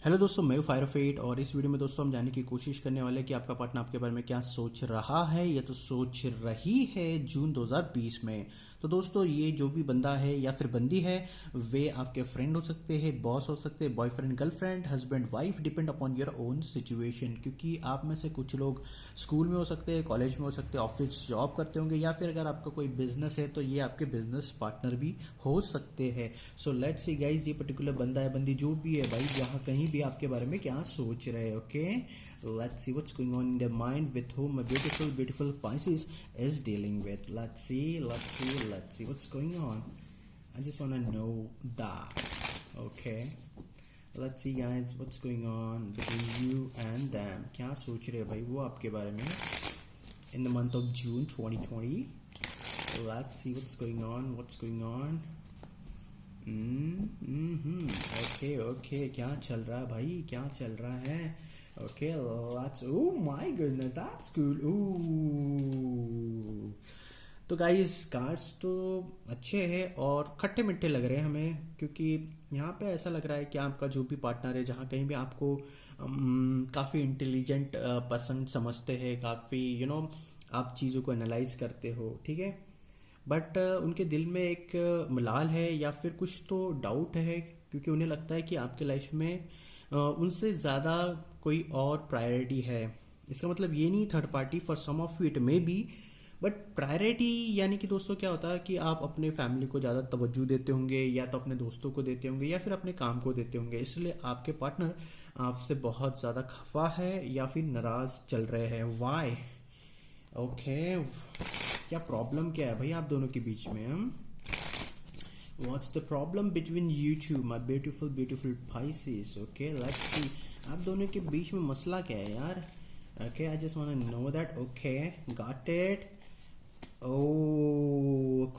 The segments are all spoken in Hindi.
हेलो दोस्तों, मैं हूं फायर ऑफ एट और इस वीडियो में दोस्तों हम जानने की कोशिश करने वाले हैं कि आपका पार्टनर आपके बारे में क्या सोच रहा है या तो सोच रही है जून 2020 में। तो दोस्तों ये जो भी बंदा है या फिर बंदी है वे आपके फ्रेंड हो सकते हैं, बॉस हो सकते हैं, boyfriend girlfriend, husband wife, depend upon your own situation. क्योंकि आप में से कुछ लोग स्कूल में हो सकते हैं, कॉलेज में हो सकते हैं, ऑफिस जॉब करते होंगे या फिर अगर आपका कोई बिजनेस है तो ये आपके बिजनेस पार्टनर भी हो सकते हैं। सो लेट्स सी गाइस, ये पर्टिकुलर बंदा है, बंदी जो भी है भाई, जहाँ कहीं भी आपके बारे में क्या सोच रहे हैं। Okay, let's see what's going on in their mind with whom a beautiful Pisces is dealing with. Let's see what's going on. I just want to know that. Okay, let's see guys, what's going on between you and them. क्या सोच रहे हैं भाई वो आपके बारे में in the month of June 2020. Let's see what's going on. Okay, क्या चल रहा है भाई, क्या चल रहा है। Okay, let's, oh my goodness, that's cool. तो गाइस कार्ड्स तो अच्छे हैं और खट्टे मीठे लग रहे हैं हमें, क्योंकि यहाँ पे ऐसा लग रहा है कि आपका जो भी पार्टनर है, जहाँ कहीं भी आपको काफ़ी इंटेलिजेंट पर्सन समझते हैं, काफ़ी आप चीज़ों को एनालाइज करते हो, ठीक है। बट उनके दिल में एक मलाल है या फिर कुछ तो डाउट है, क्योंकि उन्हें लगता है कि आपके लाइफ में उनसे ज़्यादा कोई और प्रायोरिटी है। इसका मतलब ये नहीं third party, for some of you it may be, but priority यानी कि दोस्तों क्या होता है कि आप अपने फैमिली को ज़्यादा तवज्जो देते होंगे, या तो अपने दोस्तों को देते होंगे या फिर अपने काम को देते होंगे। इसलिए आपके पार्टनर आपसे बहुत ज़्यादा खफा है या फिर नाराज़ चल रहे हैं। वाई? ओके, क्या प्रॉब्लम क्या है भाई आप दोनों के बीच में? हम what's the problem between you two my beautiful Pisces? Okay, let's see आप दोनों के बीच में मसला क्या है यार। Okay, I just want to know that. Okay, got it. Oh,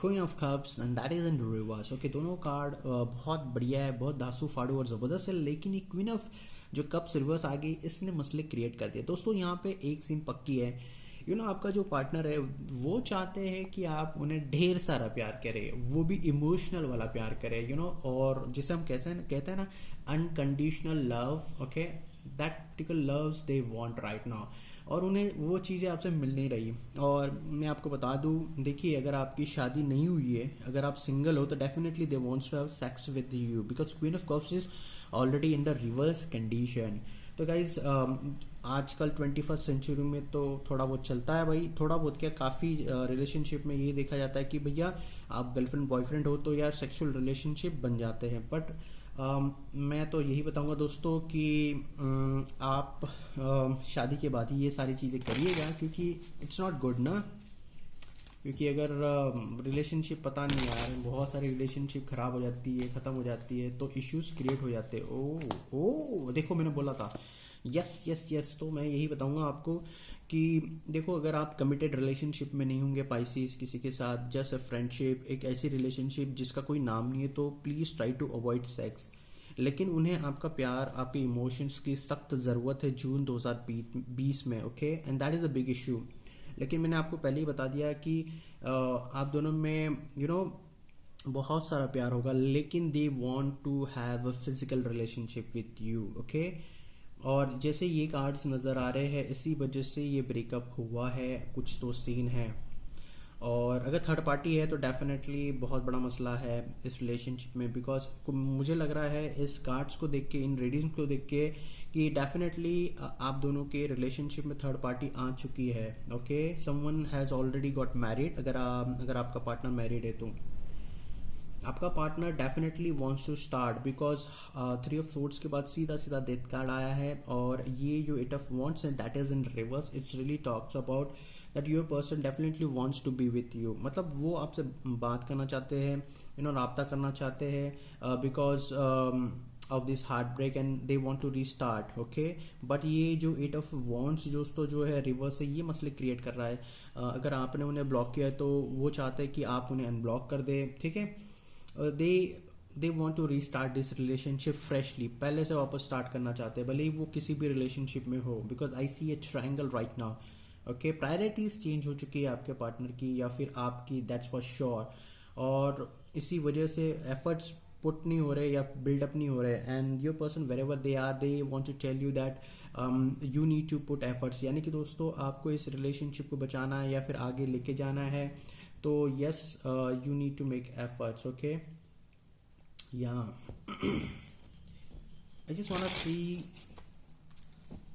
queen of cups and that is in reverse. Okay, दोनों कार्ड बहुत बढ़िया है, बहुत धांसू फाड़ू और जबरदस्त है, लेकिन ये क्वीन ऑफ जो कप्स रिवर्स आ गई, इसने मसले क्रिएट कर दिए। दोस्तों यहाँ पे एक सीन पक्की है, आपका जो पार्टनर है वो चाहते हैं कि आप उन्हें ढेर सारा प्यार करें, वो भी इमोशनल वाला प्यार करें, और जिसे हम कहते हैं ना unconditional love. Okay, that particular loves they want right now, और उन्हें वो चीज़ें आपसे मिल नहीं रही। और मैं आपको बता दूं, देखिए अगर आपकी शादी नहीं हुई है, अगर आप सिंगल हो, तो definitely they wants to have sex with you, because queen of cups is already in the reverse condition. तो गाइज आजकल 21st सेंचुरी में तो थोड़ा बहुत चलता है भाई, थोड़ा बहुत क्या, काफ़ी रिलेशनशिप में ये देखा जाता है कि भैया आप गर्लफ्रेंड बॉयफ्रेंड हो तो यार सेक्सुअल रिलेशनशिप बन जाते हैं। बट मैं तो यही बताऊंगा दोस्तों कि आप शादी के बाद ही ये सारी चीज़ें करिएगा, क्योंकि इट्स नॉट गुड ना। क्योंकि अगर रिलेशनशिप, पता नहीं यार, बहुत सारी रिलेशनशिप खराब हो जाती है, ख़त्म हो जाती है, तो इश्यूज क्रिएट हो जाते हैं। ओ देखो, मैंने बोला था। यस यस यस, तो मैं यही बताऊंगा आपको कि देखो, अगर आप कमिटेड रिलेशनशिप में नहीं होंगे पाइसिस किसी के साथ, जस्ट अ फ्रेंडशिप, एक ऐसी रिलेशनशिप जिसका कोई नाम नहीं है, तो please try to avoid sex. लेकिन उन्हें आपका प्यार, आपके इमोशंस की सख्त ज़रूरत है जून 2020 में। Okay, and that is a big issue. लेकिन मैंने आपको पहले ही बता दिया कि आप दोनों में बहुत सारा प्यार होगा, लेकिन they want to have a physical relationship with you. Okay, और जैसे ये कार्ड्स नज़र आ रहे हैं, इसी वजह से ये ब्रेकअप हुआ है, कुछ तो सीन है। और अगर थर्ड पार्टी है तो डेफिनेटली बहुत बड़ा मसला है इस रिलेशनशिप में, बिकॉज मुझे लग रहा है इस कार्ड्स को देख के, इन रीडिंग्स को देख के, कि डेफिनेटली आप दोनों के रिलेशनशिप में थर्ड पार्टी आ चुकी है। Okay, someone has already got married. अगर आपका पार्टनर मैरिड है तो आपका partner definitely wants to start, because 3 of swords के बाद सीधा सीधा डेथ कार्ड आया है, और ये जो 8 ऑफ वांट्स है that is in reverse. It's really talks about that your person definitely wants to be with you. मतलब वो आपसे बात करना चाहते हैं, राब्ता करना चाहते हैं, because of this heartbreak, and they want to restart. Okay, but ये जो 8 ऑफ वांट्स दोस्तों जो है रिवर्स है, ये मसले क्रिएट कर रहा है। अगर आपने उन्हें ब्लॉक किया है तो वो चाहते हैं कि आप उन्हें अनब्लॉक कर दे, ठीक है। They want to restart this relationship freshly, पहले से वापस स्टार्ट करना चाहते हैं, भले ही वो किसी भी रिलेशनशिप में हो, because I see a triangle right now. Okay, priorities change हो चुकी है आपके पार्टनर की या फिर आपकी, दैट्स फॉर श्योर। और इसी वजह से एफर्ट्स पुट नहीं हो रहे या बिल्डअप नहीं हो रहे, and your person wherever they are they want to tell you that you need to put efforts, यानी कि दोस्तों आपको इस रिलेशनशिप को बचाना है या फिर आगे लेके जाना है, तो yes you need to make efforts, okay. Yeah I just want to see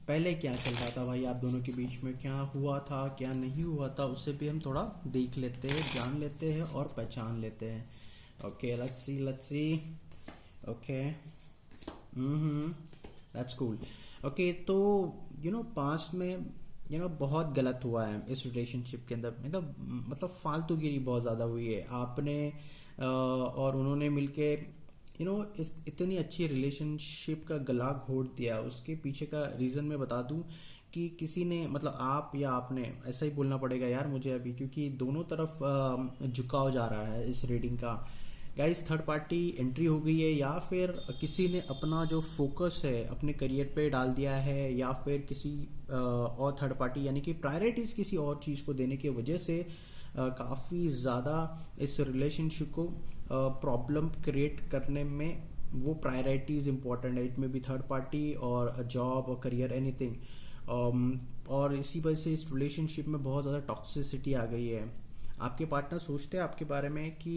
पहले क्या चल रहा था भाई आप दोनों के बीच में, क्या हुआ था क्या नहीं हुआ था, उससे भी हम थोड़ा देख लेते हैं, जान लेते हैं और पहचान लेते हैं। Okay let's C okay that's cool. Okay तो पास्ट में बहुत गलत हुआ है इस रिलेशनशिप के अंदर, मतलब फालतूगिरी बहुत ज़्यादा हुई है, आपने और उन्होंने मिलके इस इतनी अच्छी रिलेशनशिप का गला घोट दिया। उसके पीछे का रीज़न मैं बता दूं कि किसी ने, मतलब आप या आपने, ऐसा ही बोलना पड़ेगा यार मुझे अभी, क्योंकि दोनों तरफ झुकाव जा रहा है इस रीडिंग का। गाइस थर्ड पार्टी एंट्री हो गई है, या फिर किसी ने अपना जो फोकस है अपने करियर पे डाल दिया है, या फिर किसी और थर्ड पार्टी यानी कि प्रायोरिटीज किसी और चीज़ को देने की वजह से काफ़ी ज़्यादा इस रिलेशनशिप को प्रॉब्लम क्रिएट करने में वो प्रायोरिटीज इंपॉर्टेंट है। इट में बी थर्ड पार्टी और जॉब और करियर एनीथिंग, और इसी वजह से इस रिलेशनशिप में बहुत ज़्यादा टॉक्सिसिटी आ गई है। आपके पार्टनर सोचते हैं आपके बारे में कि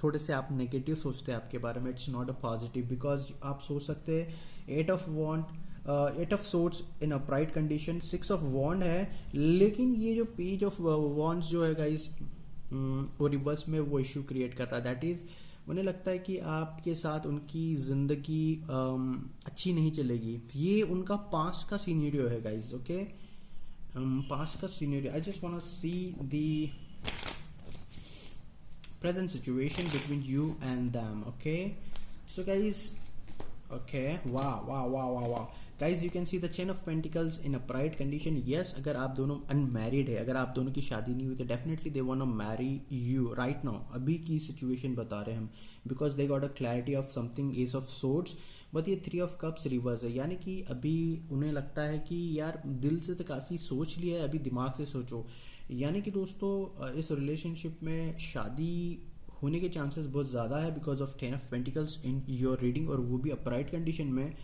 थोड़े से आप नेगेटिव सोचते हैं आपके बारे में, it's not a positive, because आप सोच सकते हैं eight of swords in a pride condition, 6 of wand है, लेकिन ये जो पेज ऑफ वॉन्ड्स जो है गाइस वो रिवर्स में वो इशू क्रिएट कर रहा है। दैट इज उन्हें लगता है कि आपके साथ उनकी जिंदगी अच्छी नहीं चलेगी। ये उनका पास्ट का सीनेरियो है गाइस, ओके, पास्ट का scenario. I just want to see the present situation between you and them, okay? So guys, okay, wow guys, you can see the 10 of pentacles in a pride condition. yes, अगर आप दोनों unmarried है, अगर आप दोनों की शादी नहीं हुई, तो definitely they wanna marry you right now, अभी की situation बता रहे हैं हम, because they got a clarity of something, ace of swords, but ये 3 of cups reverse है, यानी कि अभी उन्हें लगता है कि यार दिल से तो काफी सोच लिया है, अभी दिमाग से सोचो। यानी कि दोस्तों इस रिलेशनशिप में शादी होने के चांसेस बहुत ज़्यादा है because of 10 of pentacles in your reading, और वो भी अपराइट कंडीशन में।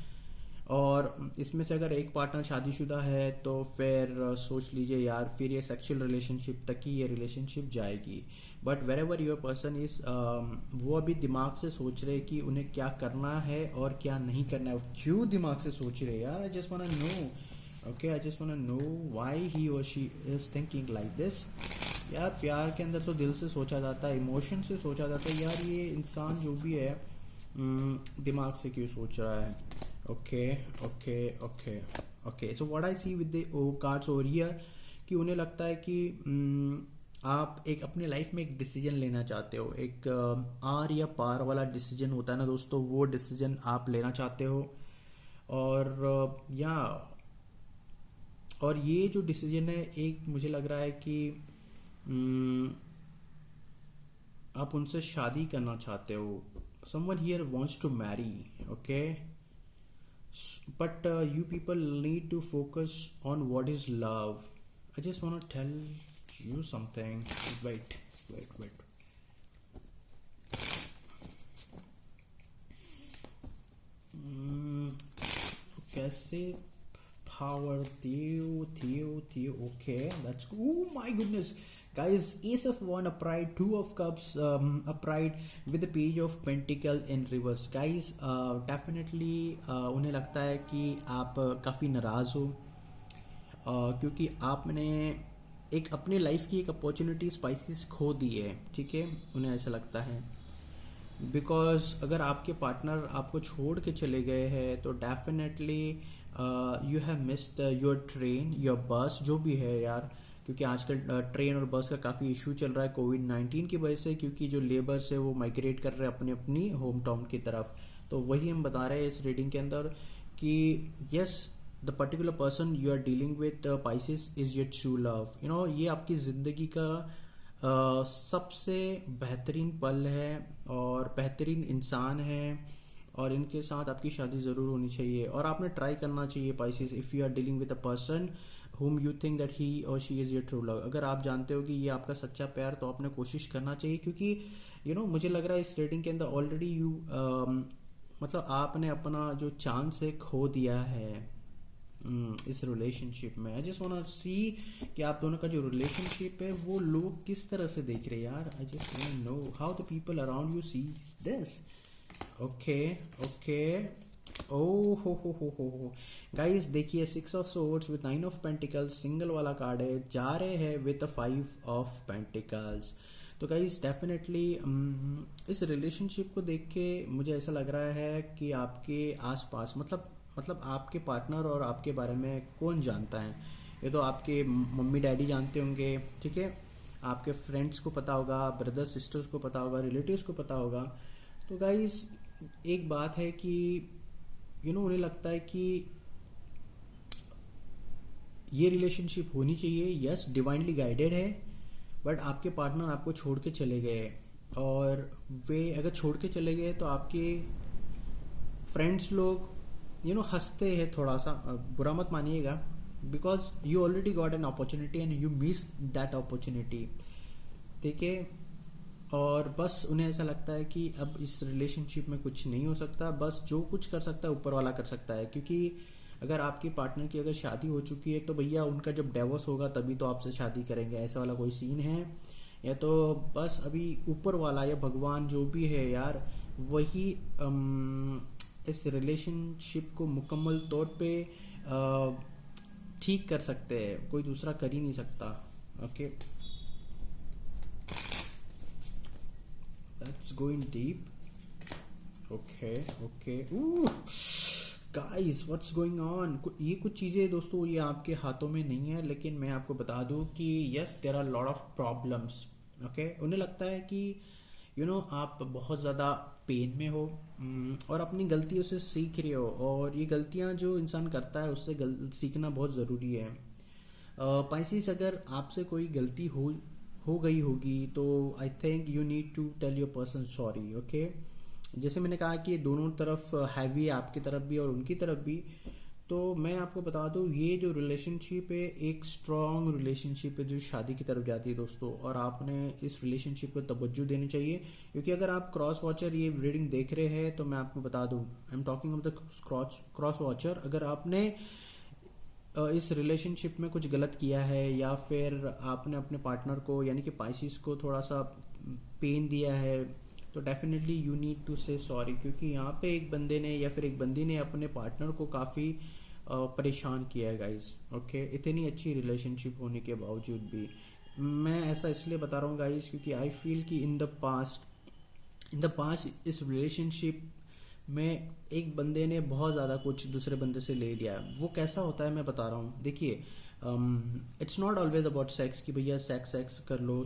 और इसमें से अगर एक पार्टनर शादीशुदा है तो फिर सोच लीजिए यार, फिर ये सेक्सुअल रिलेशनशिप तक ही ये रिलेशनशिप जाएगी। But wherever your person is, वो अभी दिमाग से सोच रहे कि उन्हें क्या करना है और क्या नहीं करना है। क्यों दिमाग से सोच रहे यार? I just want to know, okay, I just want to know why he और she is thinking like this. यार प्यार के अंदर तो दिल से सोचा जाता है, इमोशन से सोचा जाता है यार, ये इंसान जो भी है दिमाग से क्यों सोच रहा है। Okay okay okay okay, so what I see with the cards over here कि उन्हें लगता है कि आप एक अपने लाइफ में एक डिसीजन लेना चाहते हो, एक आर या पार वाला डिसीजन होता है ना दोस्तों, वो डिसीजन आप लेना चाहते हो। और और ये जो डिसीजन है, एक मुझे लग रहा है कि आप उनसे शादी करना चाहते हो। someone here wants to marry, okay, but you people need to focus on what is love. I just want to tell you something. Wait. कैसे power Theo, okay, that's, oh my goodness guys, ace of wand upright, 2 of cups upright with the page of pentacle in reverse guys. Definitely उन्हें लगता है कि आप काफ़ी नाराज़ हो क्योंकि आपने एक अपने लाइफ की एक अपॉर्चुनिटी स्पाइसेस खो दी है, ठीक है, उन्हें ऐसा लगता है। बिकॉज अगर आपके पार्टनर आपको छोड़ के चले गए हैं तो definitely you have missed your train, your बस, जो भी है यार, क्योंकि आजकल ट्रेन और बस का काफ़ी इशू चल रहा है कोविड-19 की वजह से, क्योंकि जो लेबर्स है वो माइग्रेट कर रहे हैं अपनी अपनी होम टाउन की तरफ। तो वही हम बता रहे हैं इस रीडिंग के अंदर कि yes, the particular person you are dealing with Pisces is your true love. You know, ये आपकी ज़िंदगी का सबसे बेहतरीन पल है और बेहतरीन इंसान है, और इनके साथ आपकी शादी ज़रूर होनी चाहिए और आपने ट्राई करना चाहिए Pisces, if you are dealing with a person whom you think that he or she is your true love। अगर आप जानते हो कि ये आपका सच्चा प्यार, तो आपने कोशिश करना चाहिए, क्योंकि मुझे लग रहा है इस रेटिंग के अंदर ऑलरेडी मतलब आपने अपना जो चांस है खो दिया है इस रिलेशनशिप में। आई जस्ट वांट सी कि आप दोनों का जो रिलेशनशिप है वो लोग किस तरह से देख रहे हैं यार। I just want know how the people around you see this. Okay okay. ओ हो गाइस, देखिए 6 of swords with 9 of pentacles single वाला कार्ड है, जा रहे हैं विद 5 ऑफ पेंटिकल्स। तो गाइस डेफिनेटली इस रिलेशनशिप को देख के मुझे ऐसा लग रहा है कि आपके आसपास मतलब आपके पार्टनर और आपके बारे में कौन जानता है। ये तो आपके मम्मी डैडी जानते होंगे, ठीक है, आपके फ्रेंड्स को पता होगा, ब्रदर्स सिस्टर्स को पता होगा, रिलेटिव्स को पता होगा। तो गाइस एक बात है कि उन्हें लगता है कि ये रिलेशनशिप होनी चाहिए, यस डिवाइनली गाइडेड है, बट आपके पार्टनर आपको छोड़ के चले गए, और वे अगर छोड़ के चले गए तो आपके फ्रेंड्स लोग हंसते हैं, थोड़ा सा बुरा मत मानिएगा, because you already got an opportunity and you miss that opportunity, ठीक है। और बस उन्हें ऐसा लगता है कि अब इस रिलेशनशिप में कुछ नहीं हो सकता, बस जो कुछ कर सकता है ऊपर वाला कर सकता है, क्योंकि अगर आपके पार्टनर की अगर शादी हो चुकी है तो भैया उनका जब डिवोर्स होगा तभी तो आपसे शादी करेंगे, ऐसा वाला कोई सीन है। या तो बस अभी ऊपर वाला या भगवान जो भी है यार, वही इस रिलेशनशिप को मुकम्मल तौर पे ठीक कर सकते हैं, कोई दूसरा कर ही नहीं सकता। Okay, let's go in deep. Okay okay, guys what's going on. ये कुछ चीजें दोस्तों ये आपके हाथों में नहीं है, लेकिन मैं आपको बता दूं कि yes there are lot of problems. Okay, उन्हें लगता है कि आप बहुत ज़्यादा पेन में हो और अपनी गलतियों से सीख रहे हो, और ये गलतियां जो इंसान करता है उससे सीखना बहुत ज़रूरी है। पाइसिस, अगर आपसे कोई गलती हो गई होगी तो I think you need to tell your person sorry. Okay, जैसे मैंने कहा कि दोनों तरफ हैवी है, आपकी तरफ भी और उनकी तरफ भी। तो मैं आपको बता दूं ये जो रिलेशनशिप है एक स्ट्रॉन्ग रिलेशनशिप है जो शादी की तरफ जाती है दोस्तों, और आपने इस रिलेशनशिप को तवज्जो देनी चाहिए, क्योंकि अगर आप क्रॉस वॉचर ये रीडिंग देख रहे हैं तो मैं आपको बता दूं, I am talking of the cross watcher, अगर आपने इस रिलेशनशिप में कुछ गलत किया है या फिर आपने अपने पार्टनर को यानी कि पाइसिस को थोड़ा सा पेन दिया है, तो डेफिनेटली यू नीड टू से सॉरी, क्योंकि यहाँ पे एक बंदे ने या फिर एक बंदी ने अपने पार्टनर को काफ़ी परेशान किया है गाइस। ओके, इतनी अच्छी रिलेशनशिप होने के बावजूद भी मैं ऐसा इसलिए बता रहा हूँ गाइस, क्योंकि आई फील कि इन द पास्ट इस रिलेशनशिप में एक बंदे ने बहुत ज़्यादा कुछ दूसरे बंदे से ले लिया है। वो कैसा होता है मैं बता रहा हूँ, देखिए it's not always about sex कि भैया सेक्स कर लो,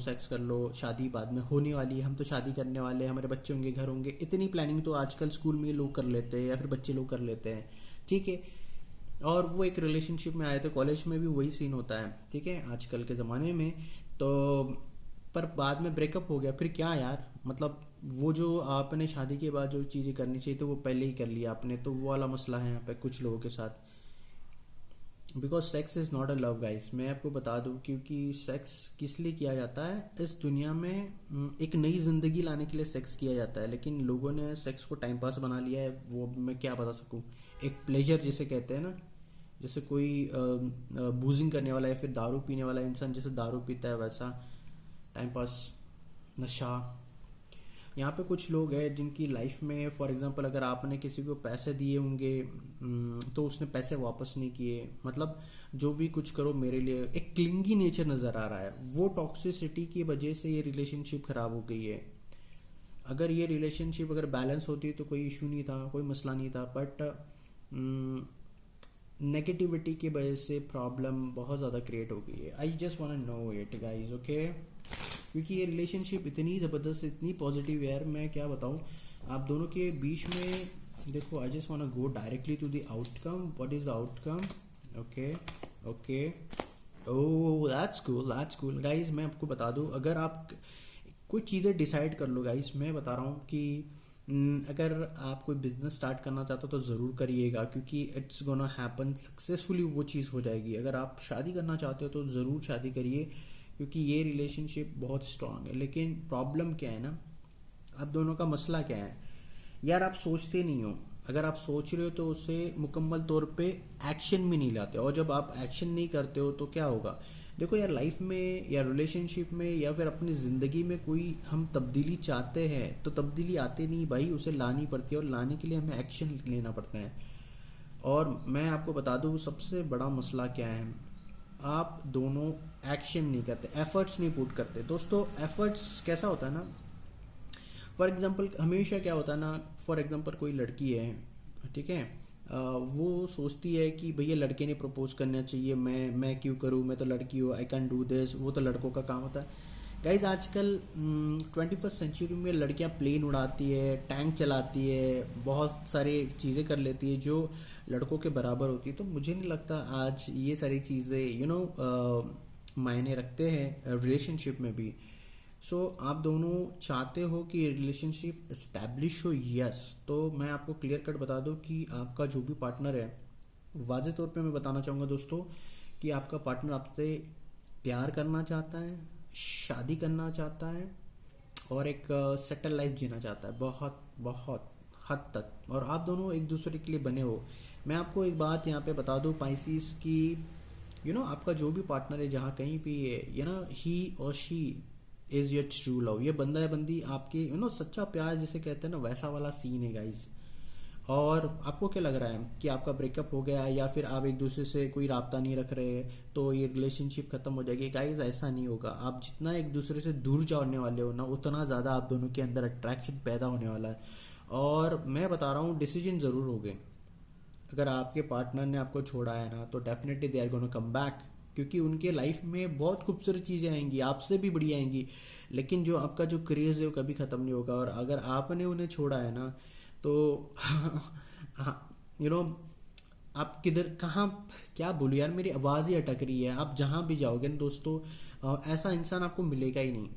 शादी बाद में होने वाली है, हम तो शादी करने वाले हैं, हमारे बच्चे होंगे, घर होंगे, इतनी प्लानिंग तो आजकल स्कूल में लोग कर लेते हैं या फिर बच्चे लोग कर लेते हैं, ठीक है। और वो एक रिलेशनशिप में आए थे, कॉलेज में भी वही सीन होता है, ठीक है, आजकल के ज़माने में। तो पर बाद में ब्रेकअप हो गया, फिर क्या यार, मतलब वो जो आपने शादी के बाद जो चीज़ें करनी चाहिए तो वो पहले ही कर लिया आपने, तो वो वाला मसला है यहाँ पे कुछ लोगों के साथ। Because sex is not a love guys, मैं आपको बता दूं, क्योंकि सेक्स किस लिए किया जाता है इस दुनिया में, एक नई जिंदगी लाने के लिए सेक्स किया जाता है, लेकिन लोगों ने सेक्स को टाइम पास बना लिया है। वो मैं क्या बता सकूं, एक प्लेजर जिसे कहते हैं ना, जैसे कोई बूजिंग करने वाला या फिर दारू पीने वाला इंसान जैसे दारू पीता है वैसा टाइम पास, नशा। यहाँ पे कुछ लोग हैं जिनकी लाइफ में फॉर एग्जांपल अगर आपने किसी को पैसे दिए होंगे तो उसने पैसे वापस नहीं किए, मतलब जो भी कुछ करो मेरे लिए, एक क्लिंगी नेचर नज़र आ रहा है। वो टॉक्सिसिटी की वजह से ये रिलेशनशिप खराब हो गई है। अगर ये रिलेशनशिप अगर बैलेंस होती तो कोई इशू नहीं था, कोई मसला नहीं था, बट नेगेटिविटी की वजह से प्रॉब्लम बहुत ज़्यादा क्रिएट हो गई है। I just want to know it guys, okay, क्योंकि ये रिलेशनशिप इतनी ज़बरदस्त, इतनी पॉजिटिव है यार, मैं क्या बताऊँ आप दोनों के बीच में। देखो, I just want to go directly to the outcome. What is the outcome? Okay okay, oh that's cool guys. मैं आपको बता दूँ, अगर आप कुछ चीज़ें डिसाइड कर लो गाइज, मैं बता रहा हूँ कि अगर आप कोई बिजनेस स्टार्ट करना चाहते हो तो ज़रूर करिएगा, क्योंकि इट्स गोना हैपन सक्सेसफुली, वो चीज़ हो जाएगी। अगर आप शादी करना चाहते हो तो ज़रूर शादी करिए, क्योंकि ये रिलेशनशिप बहुत स्ट्रांग है। लेकिन प्रॉब्लम क्या है ना, आप दोनों का मसला क्या है? यार आप सोचते नहीं हो। अगर आप सोच रहे हो तो उसे मुकम्मल तौर पे एक्शन भी नहीं लाते, और जब आप एक्शन नहीं करते हो तो क्या होगा? देखो यार, लाइफ में या रिलेशनशिप में या फिर अपनी ज़िंदगी में कोई हम तब्दीली चाहते हैं तो तब्दीली आती नहीं भाई, उसे लानी पड़ती है, और लाने के लिए हमें एक्शन लेना पड़ता है। और मैं आपको बता दूं सबसे बड़ा मसला क्या है, आप दोनों एक्शन नहीं करते, एफर्ट्स नहीं पुट करते। दोस्तों एफर्ट्स कैसा होता है ना, फॉर एग्जांपल हमेशा क्या होता है ना, फॉर एग्जांपल कोई लड़की है, ठीक है, वो सोचती है कि भैया लड़के ने प्रपोज करना चाहिए, मैं क्यों करूँ, मैं तो लड़की हूँ, आई कैन डू दिस, वो तो लड़कों का काम होता है। गाइज आजकल 21st सेंचुरी में लड़कियां प्लेन उड़ाती है, टैंक चलाती है, बहुत सारी चीज़ें कर लेती है जो लड़कों के बराबर होती है। तो मुझे नहीं लगता आज ये सारी चीज़ें मायने रखते हैं रिलेशनशिप में भी। सो आप दोनों चाहते हो कि रिलेशनशिप इस्टेब्लिश हो, यस, तो मैं आपको क्लियर कट बता दूं कि आपका जो भी पार्टनर है, वाज़े तौर पे मैं बताना चाहूँगा दोस्तों कि आपका पार्टनर आपसे प्यार करना चाहता है, शादी करना चाहता है, और एक सेटल लाइफ जीना चाहता है, बहुत बहुत हद तक, और आप दोनों एक दूसरे के लिए बने हो। मैं आपको एक बात यहाँ पे बता दूं पाइसिस की, आपका जो भी पार्टनर है जहाँ कहीं भी है, ही और she is your true love, ये बंदा या बंदी आपके सच्चा प्यार जिसे कहते हैं ना, वैसा वाला सीन है गाइज। और आपको क्या लग रहा है कि आपका ब्रेकअप हो गया या फिर आप एक दूसरे से कोई राब्ता नहीं रख रहे तो ये रिलेशनशिप खत्म हो जाएगी? गाइज ऐसा नहीं होगा। आप जितना एक दूसरे से दूर जाने वाले हो ना, उतना ज़्यादा आप दोनों के अंदर अट्रैक्शन पैदा होने वाला है। और मैं बता रहा हूँ डिसीजन ज़रूर हो गए। अगर आपके पार्टनर ने आपको छोड़ा है ना, तो definitely they are gonna come back, क्योंकि उनके लाइफ में बहुत खूबसूरत चीज़ें आएंगी, आपसे भी बढ़िया आएंगी, लेकिन जो आपका जो क्रेज़ है वो कभी ख़त्म नहीं होगा। और अगर आपने उन्हें छोड़ा है ना, तो यू नो आप किधर कहाँ, क्या बोलूँ यार, मेरी आवाज़ ही अटक रही है। आप जहाँ भी जाओगे ना दोस्तों, ऐसा इंसान आपको मिलेगा ही नहीं।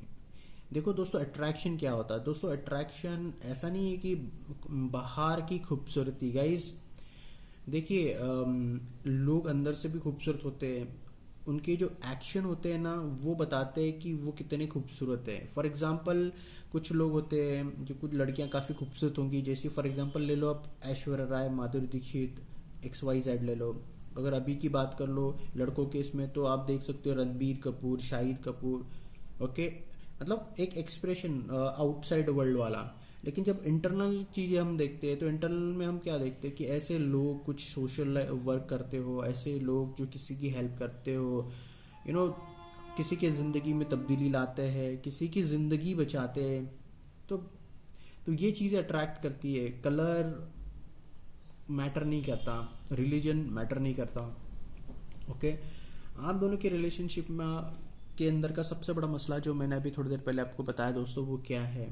देखो दोस्तों, अट्रैक्शन क्या होता है? दोस्तों अट्रैक्शन ऐसा नहीं है कि बाहर की खूबसूरती, गाइज देखिए, लोग अंदर से भी खूबसूरत होते हैं, उनके जो एक्शन होते हैं ना वो बताते हैं कि वो कितने खूबसूरत है। फॉर एग्जांपल कुछ लोग होते हैं जो, कुछ लड़कियां काफ़ी खूबसूरत होंगी, जैसे फॉर एग्जांपल ले लो आप ऐश्वर्या राय, माधुरी दीक्षित, XYZ ले लो। अगर अभी की बात कर लो लड़कों के इसमें, तो आप देख सकते हो रणबीर कपूर, शाहिद कपूर, ओके, मतलब एक एक्सप्रेशन आउटसाइड वर्ल्ड वाला। लेकिन जब इंटरनल चीज़ें हम देखते हैं तो इंटरनल में हम क्या देखते हैं कि ऐसे लोग कुछ सोशल वर्क करते हो, ऐसे लोग जो किसी की हेल्प करते हो, यू नो किसी के ज़िंदगी में तब्दीली लाते हैं, किसी की ज़िंदगी बचाते हैं। तो तो ये चीज़ें अट्रैक्ट करती है। कलर मैटर नहीं करता, रिलीजन मैटर नहीं करता, ओके। आप दोनों के रिलेशनशिप में के अंदर का सबसे बड़ा मसला जो मैंने अभी थोड़ी देर पहले आपको बताया दोस्तों, वो क्या है?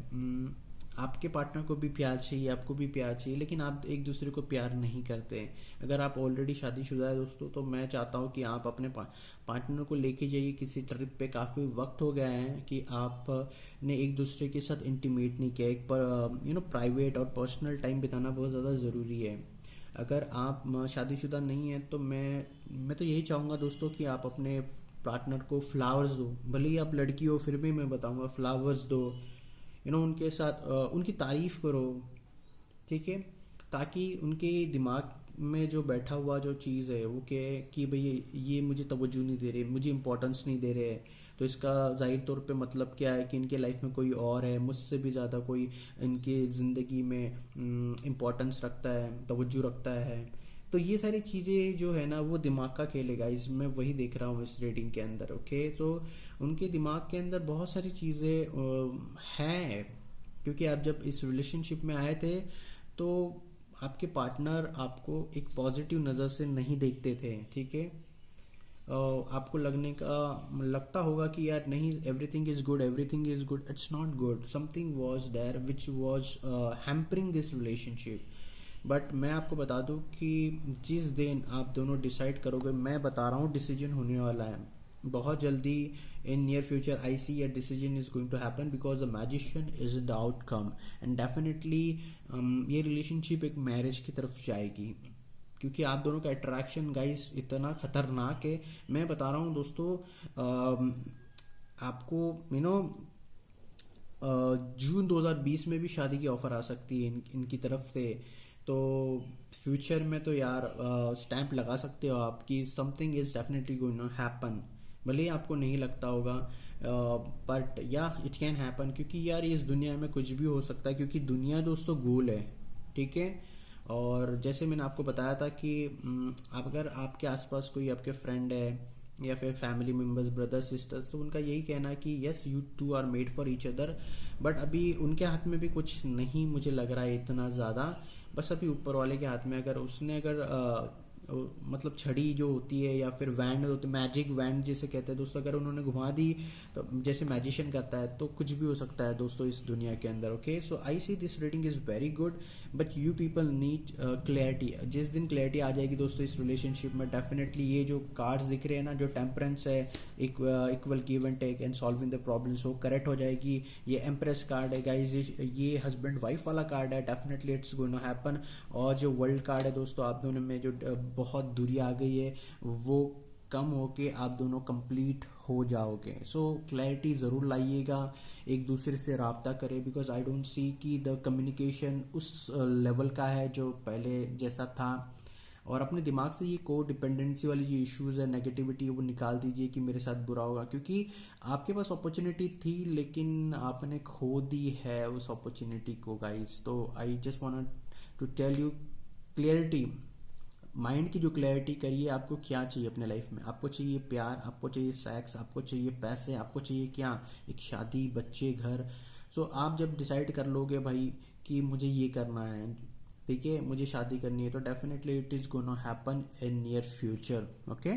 आपके पार्टनर को भी प्यार चाहिए, आपको भी प्यार चाहिए, लेकिन आप एक दूसरे को प्यार नहीं करते हैं। अगर आप ऑलरेडी शादीशुदा है दोस्तों, तो मैं चाहता हूँ कि आप अपने पार्टनर को लेके जाइए किसी ट्रिप पे। काफ़ी वक्त हो गया है कि आपने एक दूसरे के साथ इंटीमेट नहीं किया। एक पर प्राइवेट और पर्सनल टाइम बिताना बहुत ज़्यादा ज़रूरी है। अगर आप शादीशुदा नहीं है तो मैं तो यही चाहूँगा दोस्तों कि आप अपने पार्टनर को फ्लावर्स दो। भले ही आप लड़की हो फिर भी मैं बताऊँगा फ्लावर्स दो, उनके साथ उनकी तारीफ करो, ठीक है, ताकि उनके दिमाग में जो बैठा हुआ जो चीज़ है वो क्या है कि भाई ये मुझे तवज्जो नहीं दे रहे, मुझे इंपॉर्टेंस नहीं दे रहे, तो इसका जाहिर तौर पे मतलब क्या है कि इनके लाइफ में कोई और है, मुझसे भी ज़्यादा कोई इनके ज़िंदगी में इम्पोर्टेंस रखता है, तवज्जो रखता है। तो ये सारी चीज़ें जो है ना वो दिमाग का खेल है गाइस, मैं वही देख रहा हूँ इस रेटिंग के अंदर, ओके। तो उनके दिमाग के अंदर बहुत सारी चीज़ें हैं, क्योंकि आप जब इस रिलेशनशिप में आए थे तो आपके पार्टनर आपको एक पॉजिटिव नज़र से नहीं देखते थे, ठीक है। आपको लगता होगा कि यार नहीं, everything is good, everything is good, it's not good, something was there which was hampering this relationship. But मैं आपको बता दूं कि जिस दिन आप दोनों डिसाइड करोगे, मैं बता रहा हूँ डिसीजन होने वाला है बहुत जल्दी। In near future I see a decision is going to happen because the magician is the outcome, and definitely ये रिलेशनशिप एक मैरिज की तरफ जाएगी, क्योंकि आप दोनों का अट्रैक्शन गाइस इतना खतरनाक है। मैं बता रहा हूँ दोस्तों, आपको जून 2020 में भी शादी की ऑफर आ सकती है इनकी तरफ से। तो फ्यूचर में तो यार स्टैंप लगा सकते हो आपकी something is definitely going to happen. भले ही आपको नहीं लगता होगा, बट या इट कैन हैपन, क्योंकि यार इस दुनिया में कुछ भी हो सकता है, क्योंकि दुनिया दोस्तों गोल है। ठीक है। और जैसे मैंने आपको बताया था कि अगर आपके आसपास कोई आपके फ्रेंड है या फिर फैमिली मेंबर्स, ब्रदर्स, सिस्टर्स, तो उनका यही कहना है कि yes you two are made for each other. But अभी उनके हाथ में भी कुछ नहीं मुझे लग रहा है इतना ज़्यादा। बस अभी ऊपर वाले के हाथ में, अगर उसने अगर मतलब छड़ी जो होती है या फिर वैंड होती है, मैजिक वैंड जिसे कहते हैं दोस्तों, अगर उन्होंने घुमा दी तो जैसे मैजिशियन करता है, तो कुछ भी हो सकता है दोस्तों इस दुनिया के अंदर। Okay, so I see this reading is very good, but you people need clarity. जिस दिन क्लैरिटी आ जाएगी दोस्तों इस रिलेशनशिप में, डेफिनेटली ये जो कार्ड्स दिख रहे हैं ना, जो टेम्परेंस है, equal give and take and solving the problems, वो करेक्ट हो जाएगी। ये एम्प्रेस कार्ड है गाइज, ये हस्बैंड वाइफ वाला कार्ड है, definitely it's going to happen. और जो वर्ल्ड कार्ड है दोस्तों, आप दोनों में जो बहुत दूरी आ गई है वो कम होके आप दोनों कंप्लीट हो जाओगे। सो क्लैरिटी ज़रूर लाइएगा, एक दूसरे से राब्ता करें, बिकॉज आई डोंट सी कि द कम्युनिकेशन उस लेवल का है जो पहले जैसा था। और अपने दिमाग से ये को डिपेंडेंसी वाली जो इश्यूज है, नेगेटिविटी, वो निकाल दीजिए कि मेरे साथ बुरा होगा, क्योंकि आपके पास अपॉर्चुनिटी थी लेकिन आपने खो दी है उस अपॉर्चुनिटी को गाइस। तो I just want to tell you clarity, mind की जो क्लैरिटी करिए, आपको क्या चाहिए अपने लाइफ में। आपको चाहिए प्यार, आपको चाहिए सेक्स, आपको चाहिए पैसे, आपको चाहिए क्या, एक शादी, बच्चे, घर। सो आप जब डिसाइड कर लोगे भाई कि मुझे ये करना है, ठीक है, मुझे शादी करनी है, तो definitely it is gonna happen in near future. Okay.